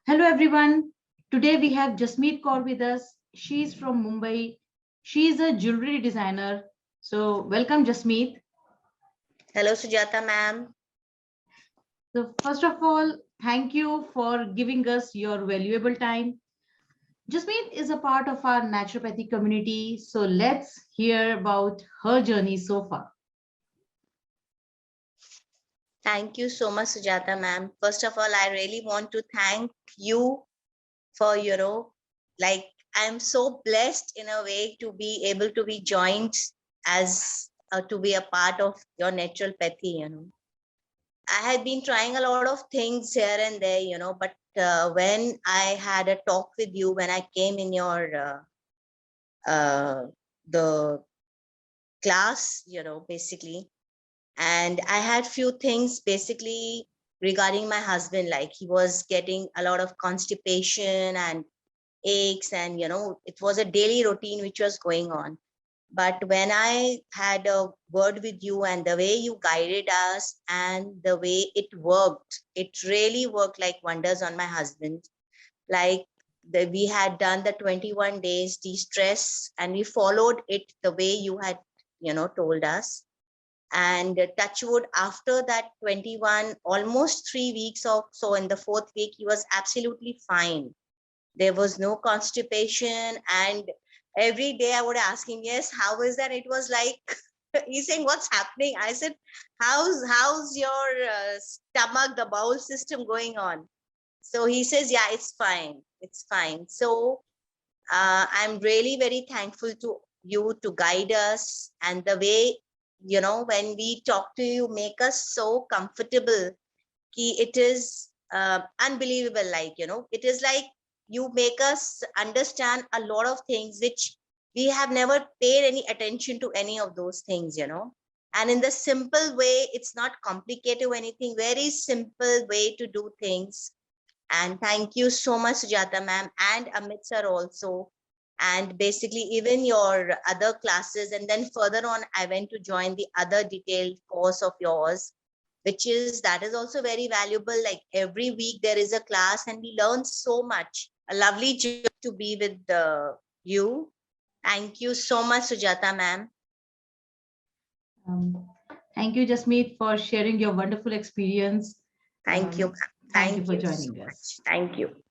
Hello everyone. Today we have Jasmeet Kaur with us. She's from Mumbai. She is a jewelry designer. So welcome Jasmeet. Hello, Sujata ma'am. So first of all, thank you for giving us your valuable time. Jasmeet is a part of our naturopathy community. So let's hear about her journey so far. Thank you so much, Sujata ma'am. First of all, I really want to thank you for, like I'm so blessed in a way to be able to be joined as to be a part of your naturopathy. I had been trying a lot of things here and there, but when I had a talk with you, when I came in your the class, basically, and I had few things basically regarding my husband, like he was getting a lot of constipation and aches, and it was a daily routine which was going on. But when I had a word with you and the way you guided us and the way it really worked like wonders on my husband. Like we had done the 21 days de-stress and we followed it the way you had told us. And touch wood, after that 21, almost 3 weeks or so, in the fourth week he was absolutely fine. There was no constipation, and every day I would ask him, yes, how is that? It was like he's saying, what's happening? I said, how's your stomach, the bowel system going on? So he says, yeah, it's fine. So I'm really very thankful to you to guide us, and the way, when we talk to you, make us so comfortable. It is unbelievable. Like, it is like you make us understand a lot of things which we have never paid any attention to any of those things. And in the simple way, it's not complicated or anything, very simple way to do things. And thank you so much, Sujata ma'am, and Amit sir also. And basically, even your other classes. And then further on, I went to join the other detailed course of yours, that is also very valuable. Like every week, there is a class, and we learn so much. A lovely joy to be with you. Thank you so much, Sujata ma'am. Um, Thank you Jasmeet for sharing your wonderful experience. Thank you. Thank you Thank for you so joining us. much. Thank you.